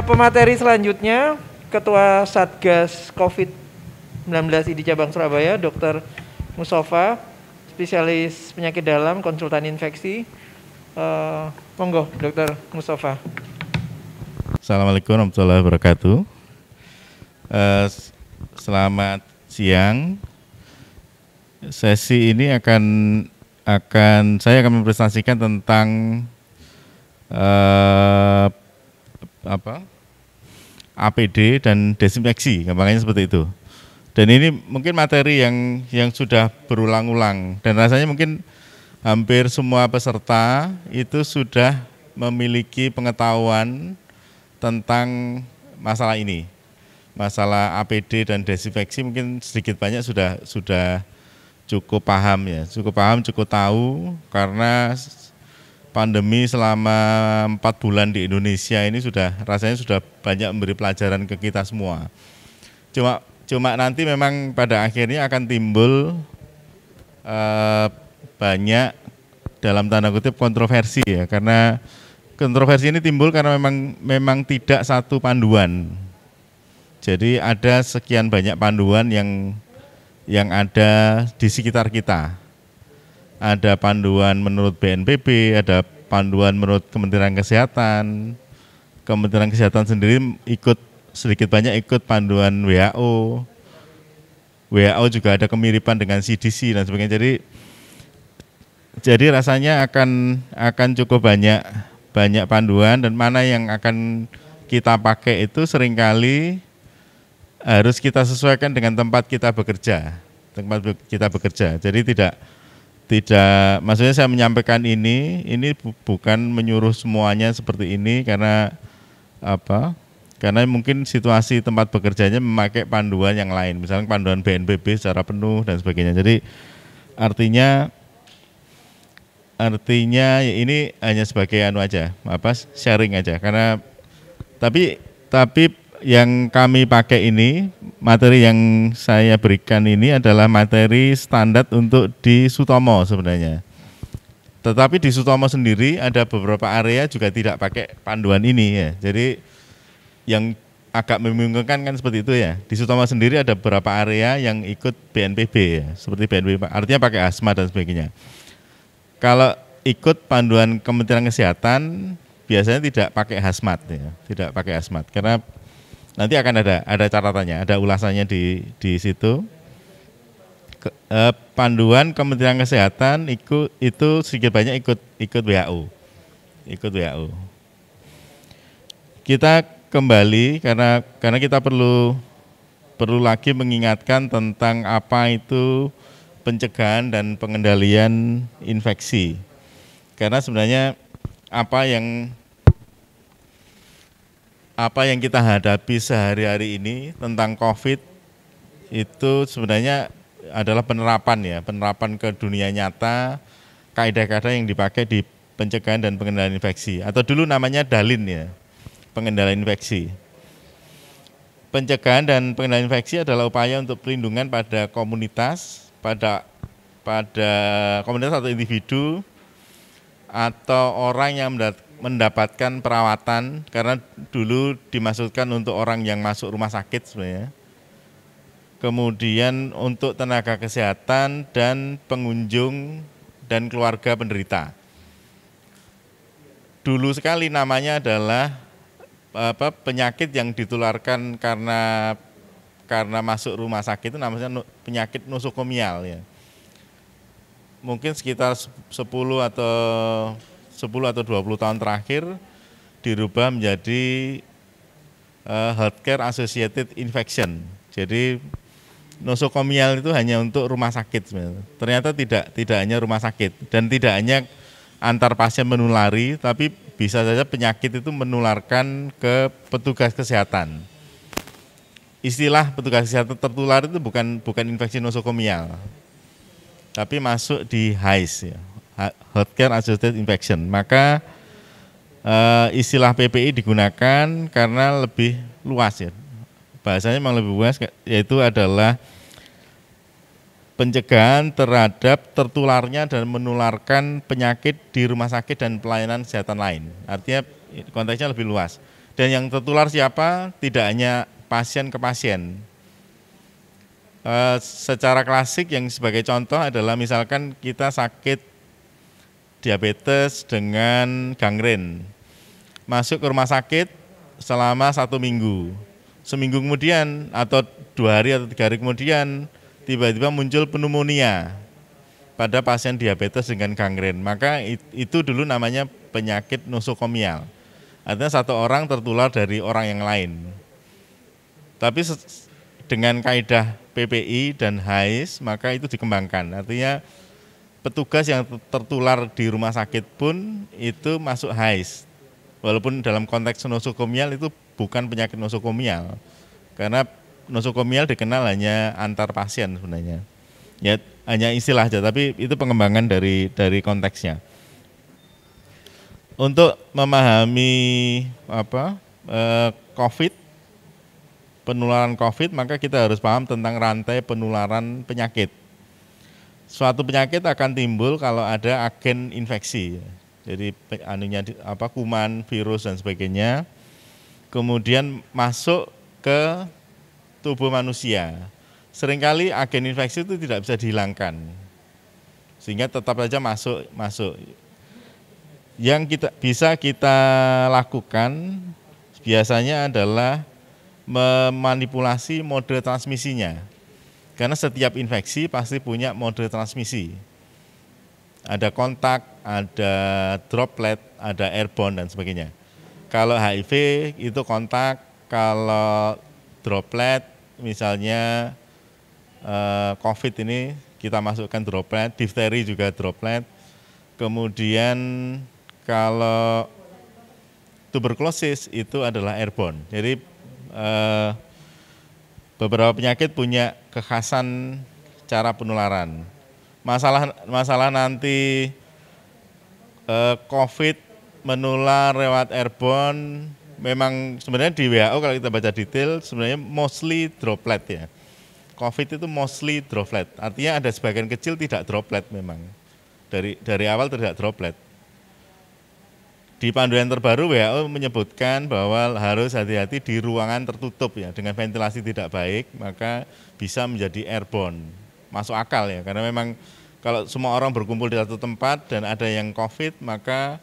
Pemateri selanjutnya Ketua Satgas COVID-19 ID Cabang Surabaya, Dr. Mustafa, spesialis penyakit dalam, konsultan infeksi. Monggo, Dr. Mustafa. Assalamualaikum warahmatullahi wabarakatuh. Selamat siang. Sesi ini saya akan mempresentasikan tentang APD dan desinfeksi, gampangnya seperti itu. Dan ini mungkin materi yang sudah berulang-ulang dan rasanya mungkin hampir semua peserta itu sudah memiliki pengetahuan tentang masalah ini. Masalah APD dan desinfeksi mungkin sedikit banyak sudah cukup paham ya, cukup tahu karena pandemi selama 4 bulan di Indonesia ini rasanya sudah banyak memberi pelajaran ke kita semua. Cuma nanti memang pada akhirnya akan timbul banyak dalam tanda kutip kontroversi ya, karena kontroversi ini timbul karena memang tidak satu panduan. Jadi ada sekian banyak panduan yang ada di sekitar kita. Ada panduan menurut BNPB, ada panduan menurut Kementerian Kesehatan. Kementerian Kesehatan sendiri sedikit banyak ikut panduan WHO. WHO juga ada kemiripan dengan CDC dan sebagainya. Jadi rasanya akan cukup banyak panduan, dan mana yang akan kita pakai itu seringkali harus kita sesuaikan dengan tempat kita bekerja. Jadi tidak maksudnya saya menyampaikan ini bukan menyuruh semuanya seperti ini karena mungkin situasi tempat bekerjanya memakai panduan yang lain, misalnya panduan BNPB secara penuh dan sebagainya. Jadi artinya ini hanya sebagai sharing aja, karena tapi yang kami pakai ini, materi yang saya berikan ini adalah materi standar untuk di Sutomo sebenarnya. Tetapi di Sutomo sendiri ada beberapa area juga tidak pakai panduan ini ya. Jadi yang agak membingungkan kan seperti itu ya. Di Sutomo sendiri ada beberapa area yang ikut BNPB ya, seperti BNPB, artinya pakai asma dan sebagainya. Kalau ikut panduan Kementerian Kesehatan biasanya tidak pakai hazmat ya, tidak pakai hazmat karena nanti akan ada catatannya, ada ulasannya di situ. Panduan Kementerian Kesehatan itu sedikit banyak ikut WHO. Kita kembali karena kita perlu lagi mengingatkan tentang apa itu pencegahan dan pengendalian infeksi. Karena sebenarnya apa yang kita hadapi sehari-hari ini tentang COVID itu sebenarnya adalah penerapan ke dunia nyata, kaidah-kaidah yang dipakai di pencegahan dan pengendalian infeksi, atau dulu namanya DALIN ya, pengendalian infeksi. Pencegahan dan pengendalian infeksi adalah upaya untuk perlindungan pada komunitas, pada komunitas atau individu atau orang yang mendapatkan perawatan, karena dulu dimaksudkan untuk orang yang masuk rumah sakit sebenarnya. Kemudian untuk tenaga kesehatan dan pengunjung dan keluarga penderita. Dulu sekali namanya adalah penyakit yang ditularkan karena masuk rumah sakit itu namanya penyakit nosokomial ya. Mungkin sekitar 10 atau 20 tahun terakhir dirubah menjadi healthcare associated infection. Jadi nosokomial itu hanya untuk rumah sakit sebenarnya. Ternyata tidak hanya rumah sakit dan tidak hanya antar pasien menulari, tapi bisa saja penyakit itu menularkan ke petugas kesehatan. Istilah petugas kesehatan tertular itu bukan infeksi nosokomial, tapi masuk di HAIS ya, healthcare associated infection. Maka istilah PPI digunakan karena lebih luas ya. Bahasanya memang lebih luas, yaitu adalah pencegahan terhadap tertularnya dan menularkan penyakit di rumah sakit dan pelayanan kesehatan lain. Artinya konteksnya lebih luas. Dan yang tertular siapa? Tidak hanya pasien ke pasien. Secara klasik yang sebagai contoh adalah misalkan kita sakit diabetes dengan gangren. Masuk ke rumah sakit selama 1 minggu. Seminggu kemudian atau 2 hari atau 3 hari kemudian tiba-tiba muncul pneumonia pada pasien diabetes dengan gangren. Maka itu dulu namanya penyakit nosokomial. Artinya satu orang tertular dari orang yang lain. Tapi dengan kaidah PPI dan HAIS maka itu dikembangkan. Artinya petugas yang tertular di rumah sakit pun itu masuk HAIS. Walaupun dalam konteks nosokomial itu bukan penyakit nosokomial. Karena nosokomial dikenal hanya antar pasien sebenarnya. Ya hanya istilah aja, tapi itu pengembangan dari konteksnya. Untuk memahami COVID, penularan COVID, maka kita harus paham tentang rantai penularan penyakit. Suatu penyakit akan timbul kalau ada agen infeksi, jadi kuman, virus dan sebagainya, kemudian masuk ke tubuh manusia. Seringkali agen infeksi itu tidak bisa dihilangkan, sehingga tetap saja masuk. Yang bisa kita lakukan biasanya adalah memanipulasi mode transmisinya. Karena setiap infeksi pasti punya mode transmisi. Ada kontak, ada droplet, ada airborne dan sebagainya. Kalau HIV itu kontak, kalau droplet misalnya COVID ini kita masukkan droplet, difteri juga droplet. Kemudian kalau tuberkulosis itu adalah airborne. Jadi beberapa penyakit punya kekhasan cara penularan. Masalah nanti COVID menular lewat airborne, memang sebenarnya di WHO kalau kita baca detail sebenarnya mostly droplet ya. COVID itu mostly droplet, artinya ada sebagian kecil tidak droplet memang. Dari awal tidak droplet. Di panduan terbaru WHO menyebutkan bahwa harus hati-hati di ruangan tertutup ya, dengan ventilasi tidak baik maka bisa menjadi airborne. Masuk akal ya, karena memang kalau semua orang berkumpul di satu tempat dan ada yang COVID, maka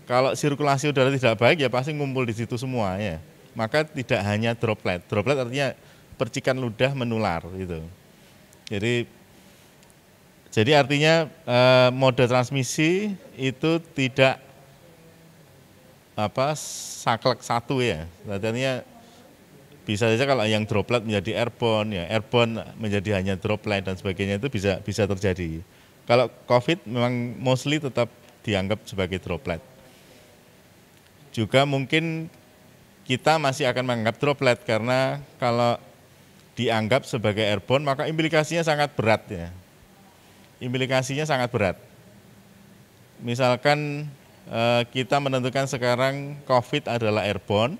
kalau sirkulasi udara tidak baik ya pasti ngumpul di situ semua ya. Maka tidak hanya droplet. Droplet artinya percikan ludah menular gitu. Jadi artinya mode transmisi itu tidak saklek satu ya. Artinya bisa saja kalau yang droplet menjadi airborne, ya airborne menjadi hanya droplet dan sebagainya itu bisa terjadi. Kalau COVID memang mostly tetap dianggap sebagai droplet. Juga mungkin kita masih akan menganggap droplet karena kalau dianggap sebagai airborne maka implikasinya sangat berat ya. Implikasinya sangat berat. Misalkan kita menentukan sekarang COVID adalah airborne,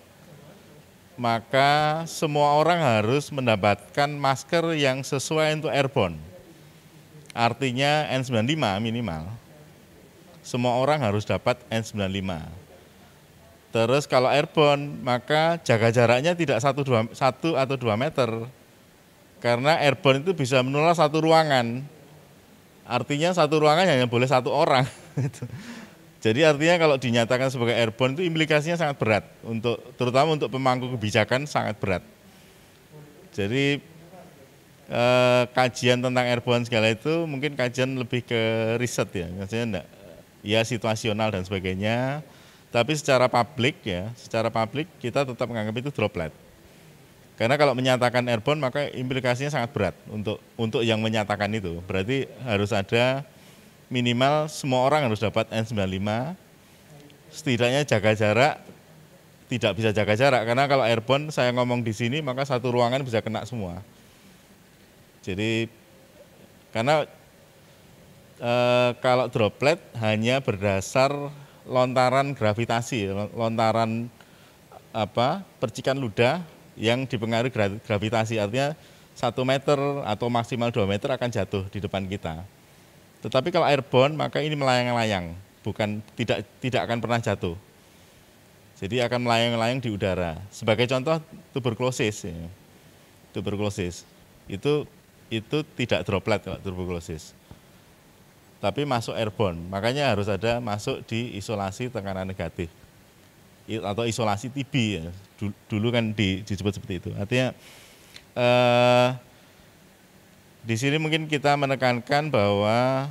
maka semua orang harus mendapatkan masker yang sesuai untuk airborne. Artinya N95 minimal. Semua orang harus dapat N95. Terus kalau airborne, maka jaga jaraknya tidak 1 atau 2 meter. Karena airborne itu bisa menular satu ruangan. Artinya satu ruangan hanya boleh 1 orang. Jadi artinya kalau dinyatakan sebagai airborne itu implikasinya sangat berat, terutama untuk pemangku kebijakan sangat berat. Jadi kajian tentang airborne segala itu mungkin kajian lebih ke riset ya, maksudnya enggak, ya situasional dan sebagainya. Tapi secara publik kita tetap menganggap itu droplet. Karena kalau menyatakan airborne maka implikasinya sangat berat untuk yang menyatakan itu. Berarti harus ada minimal semua orang harus dapat N95, setidaknya jaga jarak, tidak bisa jaga jarak, karena kalau airborne saya ngomong di sini maka satu ruangan bisa kena semua. Jadi karena kalau droplet hanya berdasar lontaran gravitasi, lontaran percikan ludah yang dipengaruhi gravitasi, artinya 1 meter atau maksimal 2 meter akan jatuh di depan kita. Tetapi kalau airborne maka ini melayang-layang, tidak akan pernah jatuh. Jadi akan melayang-layang di udara. Sebagai contoh tuberkulosis, ya. Tuberkulosis itu tidak droplet kalau tuberkulosis, tapi masuk airborne. Makanya harus ada masuk di isolasi tekanan negatif atau isolasi TB ya. Dulu kan disebut seperti itu. Artinya di sini mungkin kita menekankan bahwa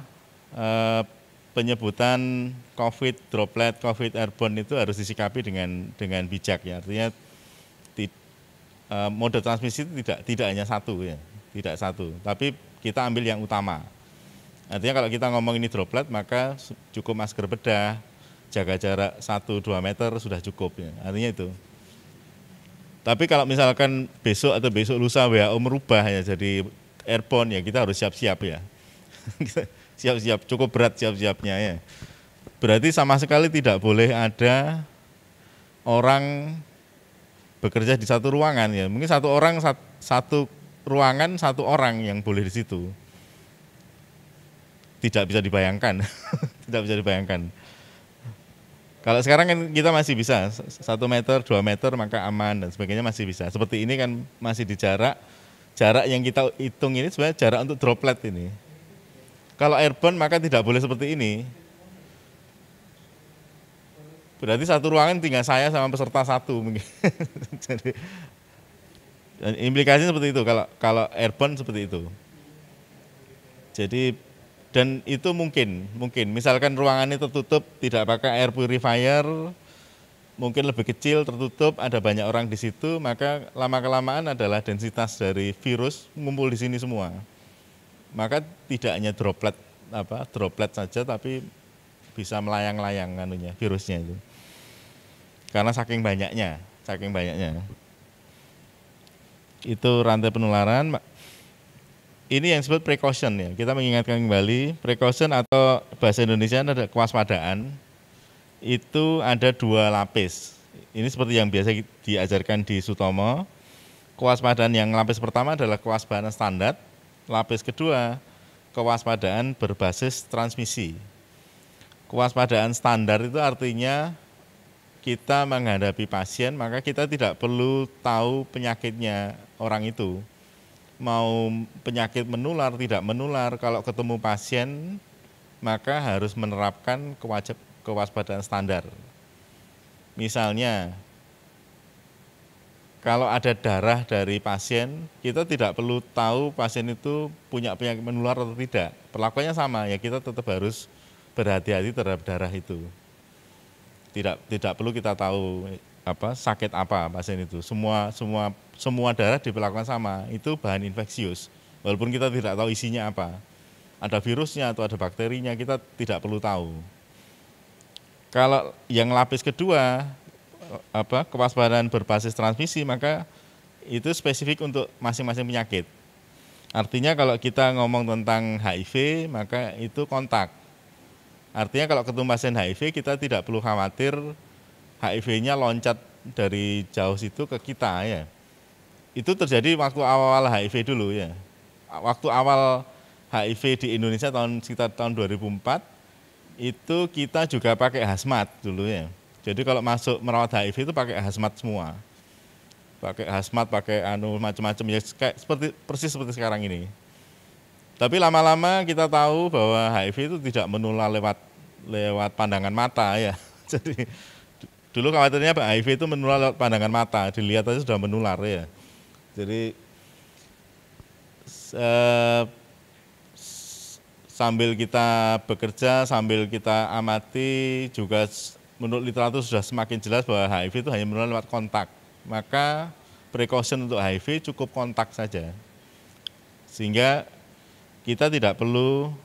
penyebutan COVID droplet, COVID airborne itu harus disikapi dengan bijak ya. Artinya mode transmisi itu tidak hanya satu ya, tidak satu. Tapi kita ambil yang utama. Artinya kalau kita ngomong ini droplet maka cukup masker bedah, jaga jarak 1-2 meter sudah cukup ya. Artinya itu. Tapi kalau misalkan besok atau besok lusa WHO merubah ya jadi airborne ya kita harus siap-siap ya. Siap-siap, cukup berat siap-siapnya ya. Berarti sama sekali tidak boleh ada orang bekerja di satu ruangan ya. Mungkin satu orang satu ruangan satu orang yang boleh di situ. Tidak bisa dibayangkan, tidak bisa dibayangkan. Kalau sekarang kan kita masih bisa 1 meter, 2 meter maka aman dan sebagainya masih bisa. Seperti ini kan masih di jarak yang kita hitung ini sebenarnya jarak untuk droplet ini. Kalau airborne maka tidak boleh seperti ini. Berarti satu ruangan tinggal saya sama peserta satu mungkin. Jadi implikasinya seperti itu kalau airborne seperti itu. Jadi dan itu mungkin misalkan ruangannya tertutup tidak pakai air purifier, mungkin lebih kecil tertutup ada banyak orang di situ, maka lama-kelamaan adalah densitas dari virus ngumpul di sini semua. Maka tidak hanya droplet saja tapi bisa melayang-layang virusnya itu. Karena saking banyaknya. Itu rantai penularan. Ini yang disebut precaution ya. Kita mengingatkan kembali, precaution atau bahasa Indonesia ada kewaspadaan. Itu ada 2 lapis. Ini seperti yang biasa diajarkan di Sutomo. Kewaspadaan yang lapis pertama adalah kewaspadaan standar. Lapis kedua, kewaspadaan berbasis transmisi. Kewaspadaan standar itu artinya kita menghadapi pasien, maka kita tidak perlu tahu penyakitnya orang itu. Mau penyakit menular, tidak menular, kalau ketemu pasien, maka harus menerapkan kewaspadaan standar. Misalnya, kalau ada darah dari pasien, kita tidak perlu tahu pasien itu punya penyakit menular atau tidak. Perlakuannya sama, ya kita tetap harus berhati-hati terhadap darah itu. Tidak perlu kita tahu sakit apa pasien itu. Semua darah diperlakukan sama. Itu bahan infeksius. Walaupun kita tidak tahu isinya apa. Ada virusnya atau ada bakterinya, kita tidak perlu tahu. Kalau yang lapis kedua, kewaspadaan berbasis transmisi, maka itu spesifik untuk masing-masing penyakit. Artinya kalau kita ngomong tentang HIV, maka itu kontak. Artinya kalau ketemu pasien HIV, kita tidak perlu khawatir HIV-nya loncat dari jauh situ ke kita ya. Itu terjadi waktu awal HIV dulu ya. Waktu awal HIV di Indonesia sekitar tahun 2004, itu kita juga pakai hazmat dulu ya. Jadi kalau masuk merawat HIV itu pakai hazmat semua. Pakai hazmat, pakai macam-macam ya persis seperti sekarang ini. Tapi lama-lama kita tahu bahwa HIV itu tidak menular lewat pandangan mata ya. Jadi dulu khawatirnya HIV itu menular lewat pandangan mata, dilihat aja sudah menular ya. Jadi sambil kita bekerja, sambil kita amati juga menurut literatur sudah semakin jelas bahwa HIV itu hanya menular lewat kontak. Maka precaution untuk HIV cukup kontak saja. Sehingga kita tidak perlu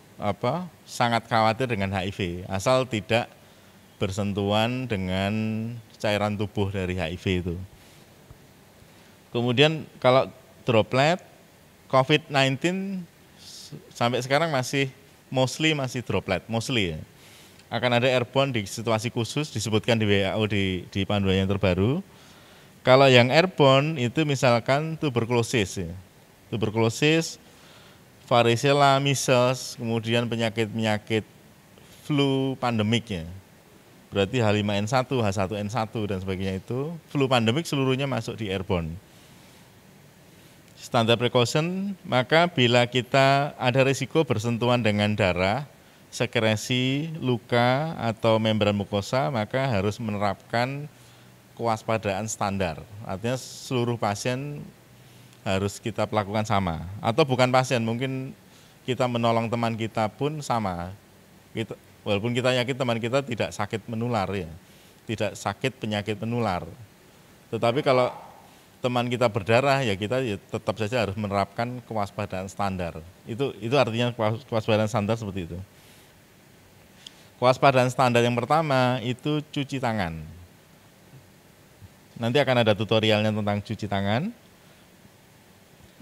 sangat khawatir dengan HIV, asal tidak bersentuhan dengan cairan tubuh dari HIV itu. Kemudian kalau droplet, COVID-19 sampai sekarang mostly droplet, ya. Akan ada airborne di situasi khusus, disebutkan di WHO di panduan yang terbaru. Kalau yang airborne itu misalkan tuberkulosis ya. Tuberkulosis, varicella, measles, kemudian penyakit-penyakit flu pandemik ya. berarti H5N1, H1N1 dan sebagainya itu, flu pandemik seluruhnya masuk di airborne. Standar precaution, maka bila kita ada risiko bersentuhan dengan darah, sekresi, luka, atau membran mukosa, maka harus menerapkan kewaspadaan standar. Artinya seluruh pasien harus kita lakukan sama. Atau bukan pasien, mungkin kita menolong teman kita pun sama. Walaupun kita yakin teman kita tidak sakit menular ya, tidak sakit penyakit menular. Tetapi kalau teman kita berdarah ya kita ya tetap saja harus menerapkan kewaspadaan standar. Itu artinya kewaspadaan standar seperti itu. Kewaspadaan standar yang pertama itu cuci tangan. Nanti akan ada tutorialnya tentang cuci tangan.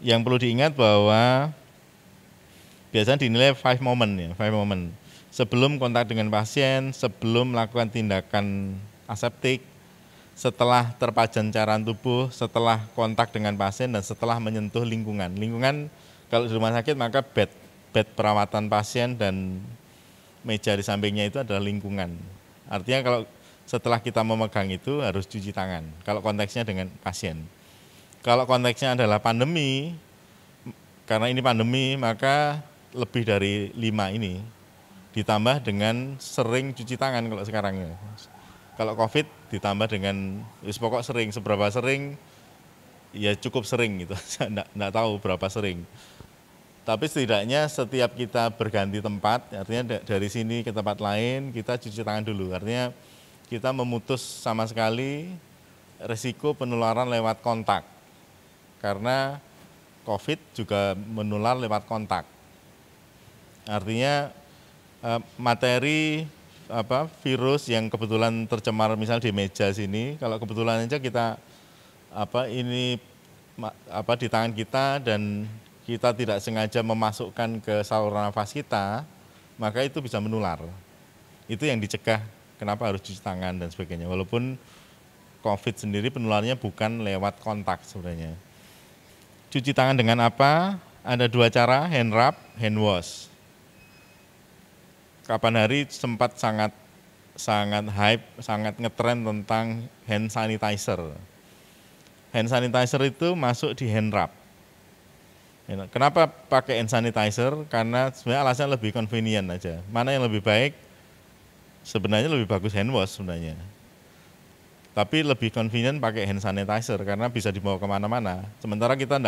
Yang perlu diingat bahwa biasanya dinilai 5 moment ya, 5 moment. Sebelum kontak dengan pasien, sebelum melakukan tindakan aseptik, setelah terpajan cairan tubuh, setelah kontak dengan pasien, dan setelah menyentuh lingkungan. Lingkungan kalau di rumah sakit maka bed perawatan pasien dan meja di sampingnya itu adalah lingkungan. Artinya kalau setelah kita memegang itu harus cuci tangan, kalau konteksnya dengan pasien. Kalau konteksnya adalah pandemi, karena ini pandemi maka lebih dari 5 ini, ditambah dengan sering cuci tangan kalau sekarang ya. Kalau COVID ditambah dengan, pokok sering, seberapa sering, ya cukup sering gitu, enggak tahu berapa sering. Tapi setidaknya setiap kita berganti tempat, artinya dari sini ke tempat lain, kita cuci tangan dulu. Artinya kita memutus sama sekali risiko penularan lewat kontak. Karena COVID juga menular lewat kontak. Artinya materi virus yang kebetulan tercemar misalnya di meja sini, kalau kebetulan aja kita di tangan kita dan kita tidak sengaja memasukkan ke saluran nafas kita, maka itu bisa menular. Itu yang dicegah, kenapa harus cuci tangan dan sebagainya. Walaupun COVID sendiri penularnya bukan lewat kontak sebenarnya. Cuci tangan dengan apa? Ada 2 cara, hand rub, hand wash. Kapan hari sempat sangat hype, sangat ngetren tentang hand sanitizer. Hand sanitizer itu masuk di hand rub. Kenapa pakai hand sanitizer? Karena sebenarnya alasannya lebih convenient aja. Mana yang lebih baik? Sebenarnya lebih bagus hand wash sebenarnya. Tapi lebih convenient pakai hand sanitizer karena bisa dibawa kemana-mana. Sementara kita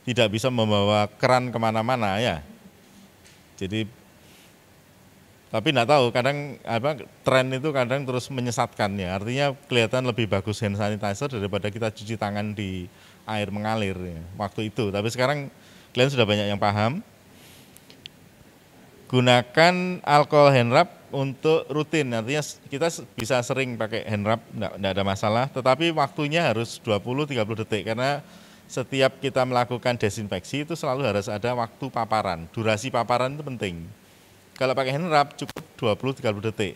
tidak bisa membawa keran kemana-mana ya. Jadi, tapi enggak tahu, kadang tren itu kadang terus menyesatkan ya. Artinya kelihatan lebih bagus hand sanitizer daripada kita cuci tangan di air mengalir ya, waktu itu. Tapi sekarang kalian sudah banyak yang paham. Gunakan alkohol hand rub untuk rutin, artinya kita bisa sering pakai hand rub, enggak ada masalah. Tetapi waktunya harus 20-30 detik karena setiap kita melakukan desinfeksi itu selalu harus ada waktu paparan. Durasi paparan itu penting. Kalau pakai hand rub cukup 20-30 detik.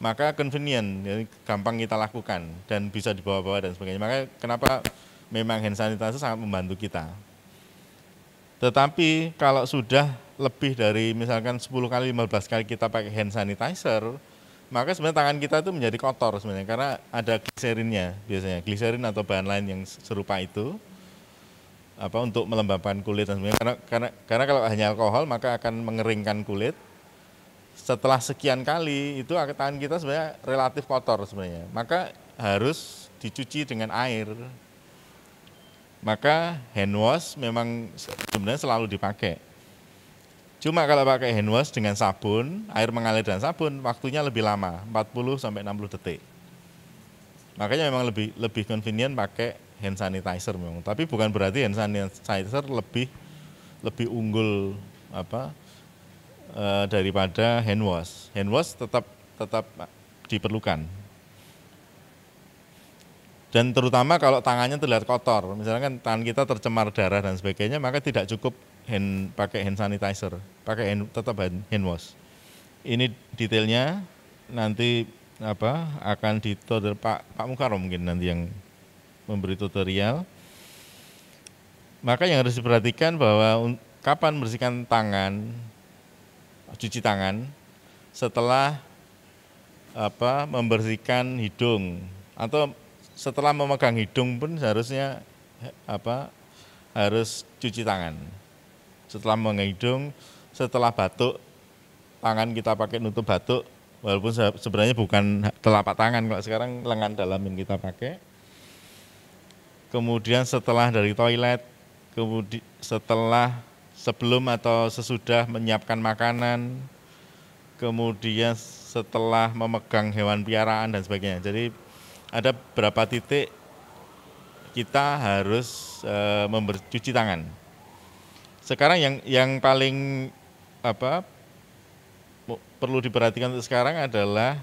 Maka convenient, jadi gampang kita lakukan dan bisa dibawa-bawa dan sebagainya. Maka kenapa memang hand sanitizer sangat membantu kita. Tetapi kalau sudah lebih dari misalkan 10 kali, 15 kali kita pakai hand sanitizer, maka sebenarnya tangan kita itu menjadi kotor sebenarnya karena ada gliserinnya biasanya, gliserin atau bahan lain yang serupa itu untuk melembabkan kulit dan sebagainya. Karena kalau hanya alkohol maka akan mengeringkan kulit. Setelah sekian kali itu tangan kita sebenarnya relatif kotor sebenarnya. Maka harus dicuci dengan air. Maka hand wash memang sebenarnya selalu dipakai. Cuma kalau pakai hand wash dengan sabun, air mengalir dan sabun, waktunya lebih lama, 40-60 detik. Makanya memang lebih convenient pakai hand sanitizer memang. Tapi bukan berarti hand sanitizer lebih unggul daripada hand wash. Hand wash tetap diperlukan. Dan terutama kalau tangannya terlihat kotor, misalkan tangan kita tercemar darah dan sebagainya, maka tidak cukup pakai hand sanitizer, tetap hand wash. Ini detailnya nanti akan ditutur Pak Mukarom mungkin nanti yang memberi tutorial. Maka yang harus diperhatikan bahwa kapan membersihkan tangan, cuci tangan setelah membersihkan hidung, atau setelah memegang hidung pun seharusnya harus cuci tangan. Setelah memegang hidung, setelah batuk, tangan kita pakai nutup batuk, walaupun sebenarnya bukan telapak tangan, kalau sekarang lengan dalam yang kita pakai. Kemudian setelah dari toilet, kemudian sebelum atau sesudah menyiapkan makanan, kemudian setelah memegang hewan piaraan dan sebagainya. Jadi ada beberapa titik kita harus cuci tangan. Sekarang yang paling perlu diperhatikan untuk sekarang adalah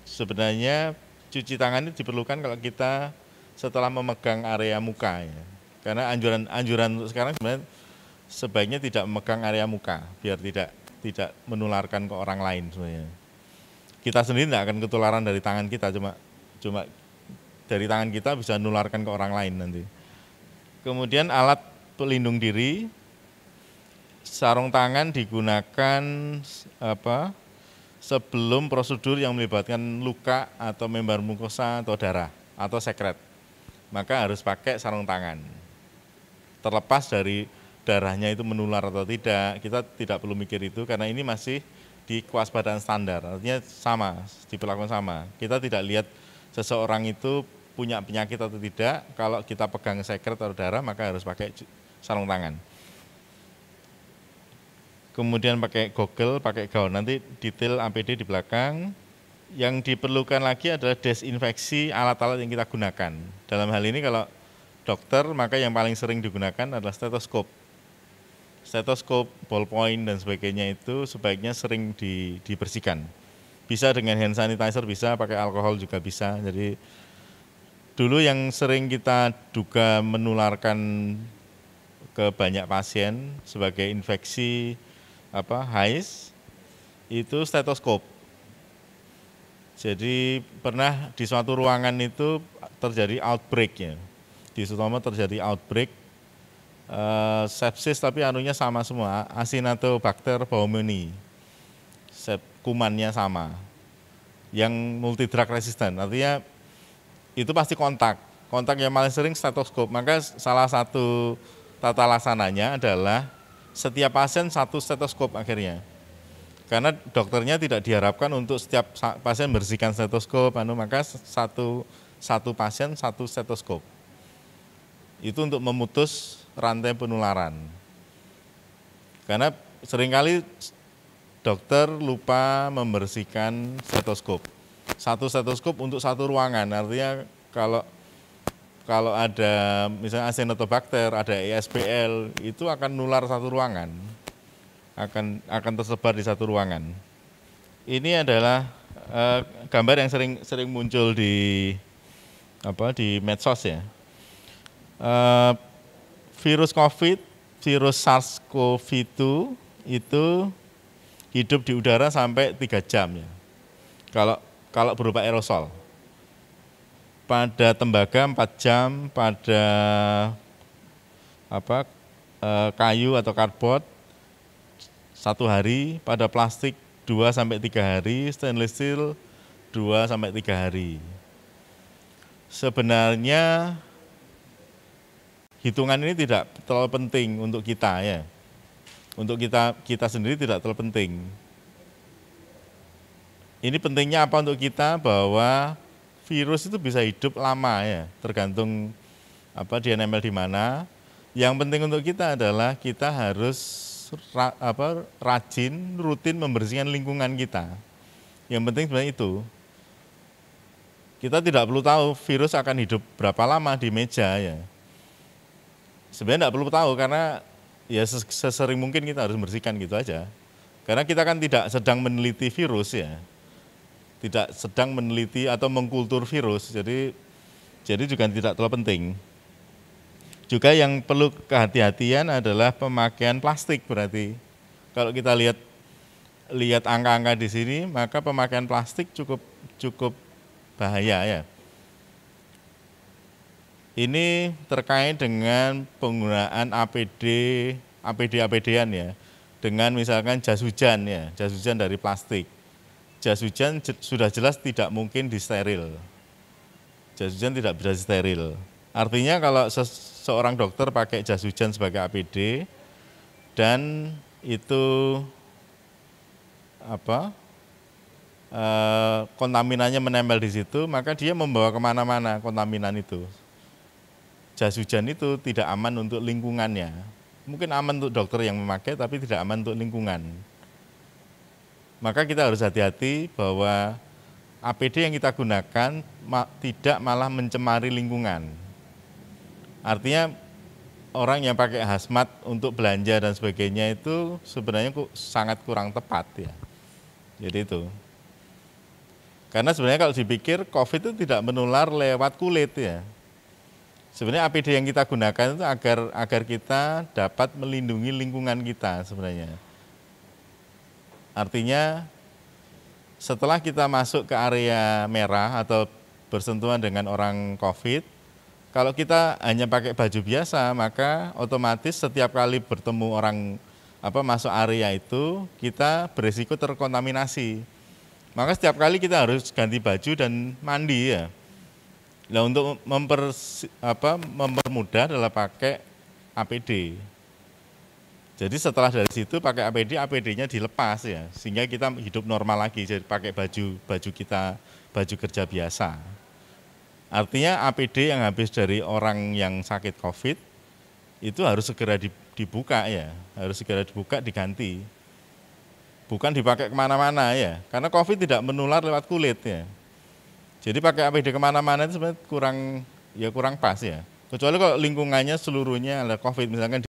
sebenarnya cuci tangan ini diperlukan kalau kita setelah memegang area muka, ya. Karena anjuran untuk sekarang sebaiknya tidak memegang area muka biar tidak menularkan ke orang lain sebenarnya. Kita sendiri tidak akan ketularan dari tangan kita, cuma dari tangan kita bisa menularkan ke orang lain nanti. Kemudian alat pelindung diri, sarung tangan digunakan sebelum prosedur yang melibatkan luka atau membar mukosa atau darah atau sekret. Maka harus pakai sarung tangan. Terlepas dari darahnya itu menular atau tidak, kita tidak perlu mikir itu karena ini masih di kewaspadaan standar, artinya sama, diperlakukan sama. Kita tidak lihat seseorang itu punya penyakit atau tidak, kalau kita pegang sekret atau darah maka harus pakai sarung tangan. Kemudian pakai goggle, pakai gaun, nanti detail APD di belakang. Yang diperlukan lagi adalah desinfeksi alat-alat yang kita gunakan. Dalam hal ini kalau dokter, maka yang paling sering digunakan adalah stetoskop. Stetoskop, ballpoint dan sebagainya itu sebaiknya sering dibersihkan. Bisa dengan hand sanitizer, bisa pakai alkohol juga bisa. Jadi dulu yang sering kita duga menularkan ke banyak pasien sebagai infeksi HAIS itu stetoskop. Jadi pernah di suatu ruangan itu terjadi outbreak, ya. Di Sutomo terjadi outbreak sepsis, tapi anunya sama semua, Acinetobacter baumannii, kumannya sama, yang multidrug resistant, artinya itu pasti kontak yang paling sering stetoskop. Maka salah satu tata laksananya adalah setiap pasien satu stetoskop akhirnya. Karena dokternya tidak diharapkan untuk setiap pasien bersihkan stetoskop, maka satu pasien satu stetoskop. Itu untuk memutus rantai penularan. Karena seringkali dokter lupa membersihkan stetoskop. Satu stetoskop untuk satu ruangan, artinya kalau ada misalnya Acinetobacter, ada ESBL, itu akan nular satu ruangan. Akan tersebar di satu ruangan. Ini adalah gambar yang sering muncul di medsos, ya. Virus COVID, virus SARS-CoV-2 itu hidup di udara sampai 3 jam, ya. Kalau berupa aerosol. Pada tembaga 4 jam, pada kayu atau kardboard 1 hari, pada plastik 2-3 hari, stainless steel 2-3 hari. Sebenarnya hitungan ini tidak terlalu penting untuk kita, ya. Untuk kita sendiri tidak terlalu penting. Ini pentingnya apa untuk kita? Bahwa virus itu bisa hidup lama, ya, tergantung dia nempel di mana. Yang penting untuk kita adalah kita harus rajin, rutin membersihkan lingkungan kita. Yang penting sebenarnya itu. Kita tidak perlu tahu virus akan hidup berapa lama di meja, ya. Sebenarnya tidak perlu tahu karena ya sesering mungkin kita harus membersihkan gitu aja. Karena kita kan tidak sedang meneliti virus, ya. Tidak sedang meneliti atau mengkultur virus. Jadi juga tidak terlalu penting. Juga yang perlu kehati-hatian adalah pemakaian plastik. Berarti kalau kita lihat angka-angka di sini, maka pemakaian plastik cukup bahaya, ya. Ini terkait dengan penggunaan APD-an, ya, dengan misalkan jas hujan, ya, jas hujan dari plastik. jas hujan sudah jelas tidak mungkin disteril. Jas hujan tidak bisa steril. Artinya kalau seorang dokter pakai jas hujan sebagai APD dan itu kontaminannya menempel di situ, maka dia membawa kemana-mana kontaminan itu. Jas hujan itu tidak aman untuk lingkungannya. Mungkin aman untuk dokter yang memakai, tapi tidak aman untuk lingkungan. Maka kita harus hati-hati bahwa APD yang kita gunakan tidak malah mencemari lingkungan. Artinya orang yang pakai hazmat untuk belanja dan sebagainya itu sebenarnya sangat kurang tepat ya. Jadi itu. Karena sebenarnya kalau dipikir COVID itu tidak menular lewat kulit ya. Sebenarnya APD yang kita gunakan itu agar kita dapat melindungi lingkungan kita sebenarnya. Artinya setelah kita masuk ke area merah atau bersentuhan dengan orang COVID, kalau kita hanya pakai baju biasa, maka otomatis setiap kali bertemu orang masuk area itu, kita berisiko terkontaminasi. Maka setiap kali kita harus ganti baju dan mandi ya. Nah, untuk mempermudah adalah pakai APD. Jadi setelah dari situ pakai APD, APD-nya dilepas ya, sehingga kita hidup normal lagi, jadi pakai baju kita, baju kerja biasa. Artinya APD yang habis dari orang yang sakit COVID itu harus segera dibuka ya, harus segera dibuka, diganti. Bukan dipakai kemana-mana ya, karena COVID tidak menular lewat kulit ya. Jadi pakai APD kemana-mana itu sebenarnya kurang pas ya. Kecuali kalau lingkungannya seluruhnya adalah COVID, misalkan